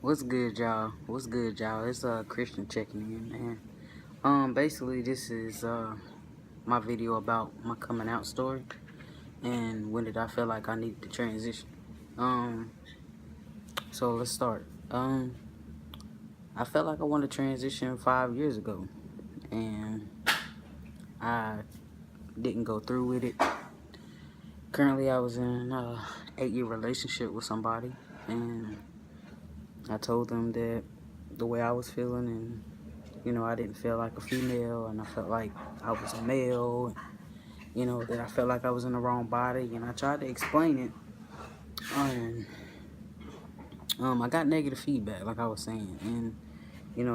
What's good, y'all? What's good, y'all? It's Christian checking in, man. Basically, this is my video about my coming out story and when did I feel like I needed to transition. Um, so let's start. I felt like I wanted to transition 5 years ago, and I didn't go through with it. Currently, I was in a 8-year relationship with somebody, and I told them that the way I was feeling and I didn't feel like a female, and I felt like I was a male, that I felt like I was in the wrong body, and I tried to explain it, and I got negative feedback, like I was saying, and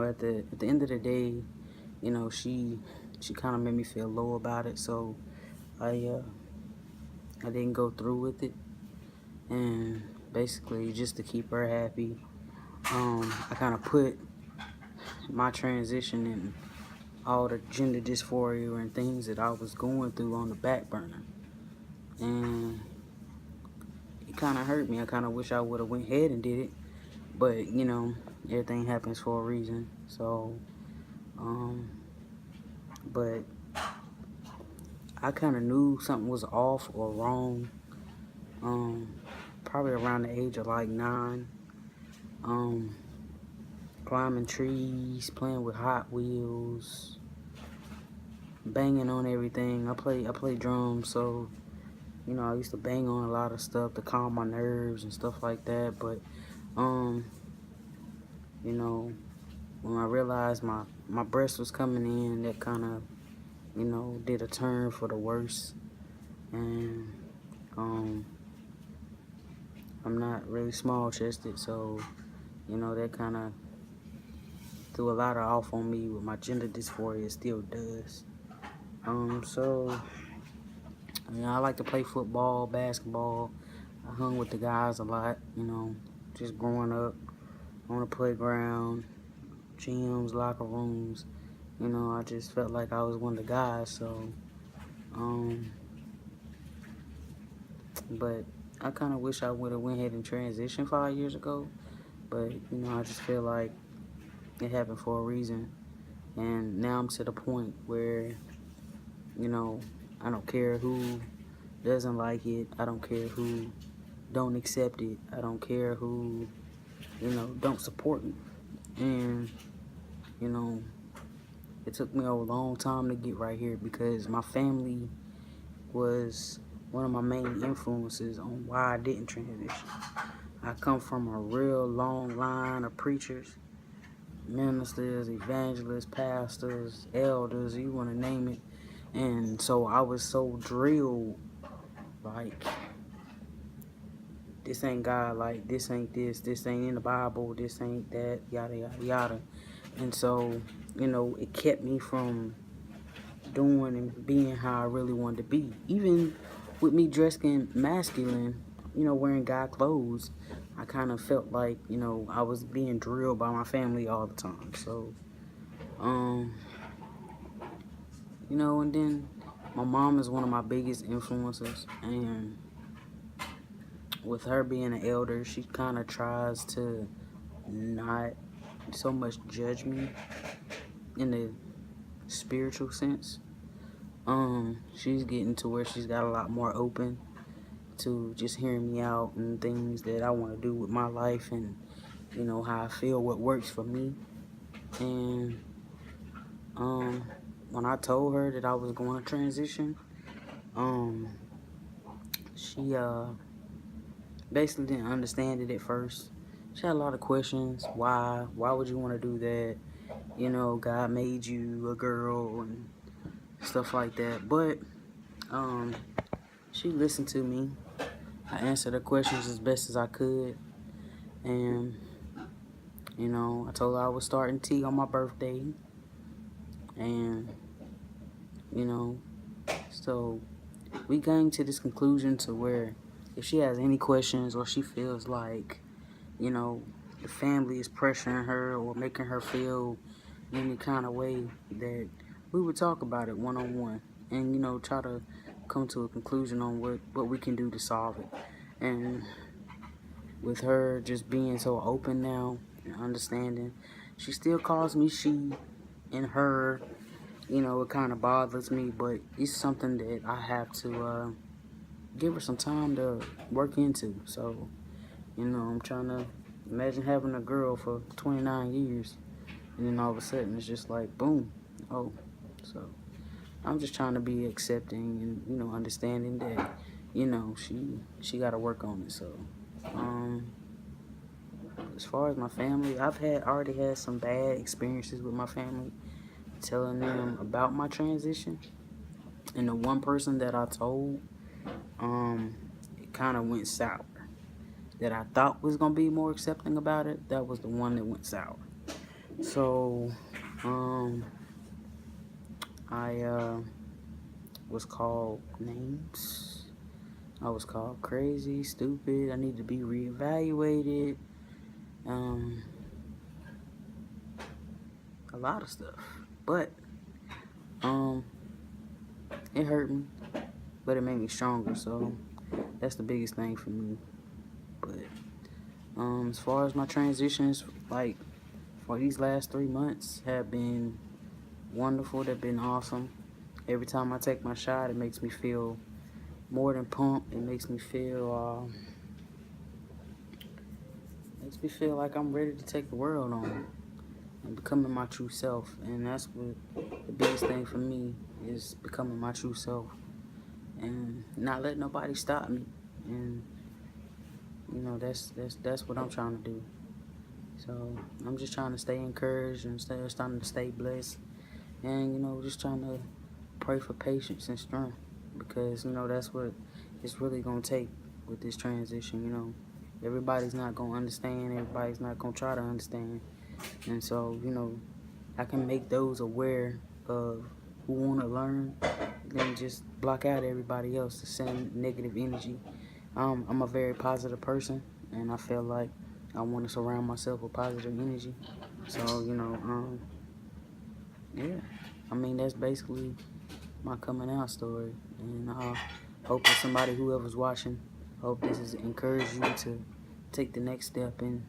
at the end of the day, she kind of made me feel low about it, so I didn't go through with it, and basically just to keep her happy, I kind of put my transition and all the gender dysphoria and things that I was going through on the back burner. And it kind of hurt me. I kind of wish I would have went ahead and did it. But, everything happens for a reason. So, but I kind of knew something was off or wrong. Probably around the age of like 9. Climbing trees, playing with Hot Wheels, banging on everything. I play drums, so I used to bang on a lot of stuff to calm my nerves and stuff like that. But you know, when I realized my breast was coming in, that kind of did a turn for the worse. And I'm not really small chested, so that kind of threw a lot of off on me with my gender dysphoria. It still does. So I like to play football, basketball. I hung with the guys a lot, just growing up on the playground, gyms, locker rooms. I just felt like I was one of the guys. So, but I kind of wish I would have went ahead and transitioned 5 years ago. But I just feel like it happened for a reason, and now I'm to the point where I don't care who doesn't like it. I don't care who don't accept it. I don't care who don't support me. And you know it took me a long time to get right here because my family was one of my main influences on why I didn't transition. I come from a real long line of preachers, ministers, evangelists, pastors, elders, you want to name it. And so I was so drilled, like, this ain't God, like, this ain't this ain't in the Bible, this ain't that, yada, yada, yada. And so, it kept me from doing and being how I really wanted to be. Even with me dressing masculine, wearing guy clothes, I kind of felt like, I was being drilled by my family all the time. So, and then my mom is one of my biggest influences, and with her being an elder, she kind of tries to not so much judge me in the spiritual sense. She's getting to where she's got a lot more open to just hearing me out and things that I want to do with my life, and how I feel, what works for me. And when I told her that I was going to transition, she basically didn't understand it at first. She had a lot of questions. Why would you want to do that? God made you a girl and stuff like that. But she listened to me. I answered her questions as best as I could. And I told her I was starting tea on my birthday. And so we came to this conclusion to where if she has any questions or she feels like the family is pressuring her or making her feel any kind of way, that we would talk about it one-on-one and try to come to a conclusion on what we can do to solve it. And with her just being so open now, and understanding. She still calls me she and her. You know, it kind of bothers me, but it's something that I have to give her some time to work into. So, you know, I'm trying to imagine having a girl for 29 years, and then all of a sudden it's just like, boom. Oh, so I'm just trying to be accepting and, you know, understanding that, you know, she got to work on it. So, um, as far as my family, I've already had some bad experiences with my family, telling them about my transition. And the one person that I told, it kind of went sour. That I thought was gonna be more accepting about it, that was the one that went sour. So, I was called names. I was called crazy, stupid. I need to be reevaluated. Um, a lot of stuff, but it hurt me, but it made me stronger. So that's the biggest thing for me. But as far as my transitions, like for these last 3 months, have been wonderful. They've been awesome. Every time I take my shot, it makes me feel more than pumped. It makes me feel like I'm ready to take the world on and becoming my true self. And that's what the biggest thing for me is, becoming my true self and not letting nobody stop me. And you know, that's what I'm trying to do. So I'm just trying to stay encouraged and starting to stay blessed, and you know, just trying to pray for patience and strength, because you know that's what it's really gonna take with this transition. You know, everybody's not gonna understand. Everybody's not gonna try to understand, and so you know, I can make those aware of who want to learn, then just block out everybody else to send negative energy. I'm a very positive person, and I feel like I want to surround myself with positive energy. So, you know, yeah. I mean, that's basically my coming out story. And I hope that somebody, whoever's watching, hope this has encouraged you to take the next step in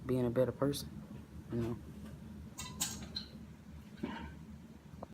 being a better person, you know.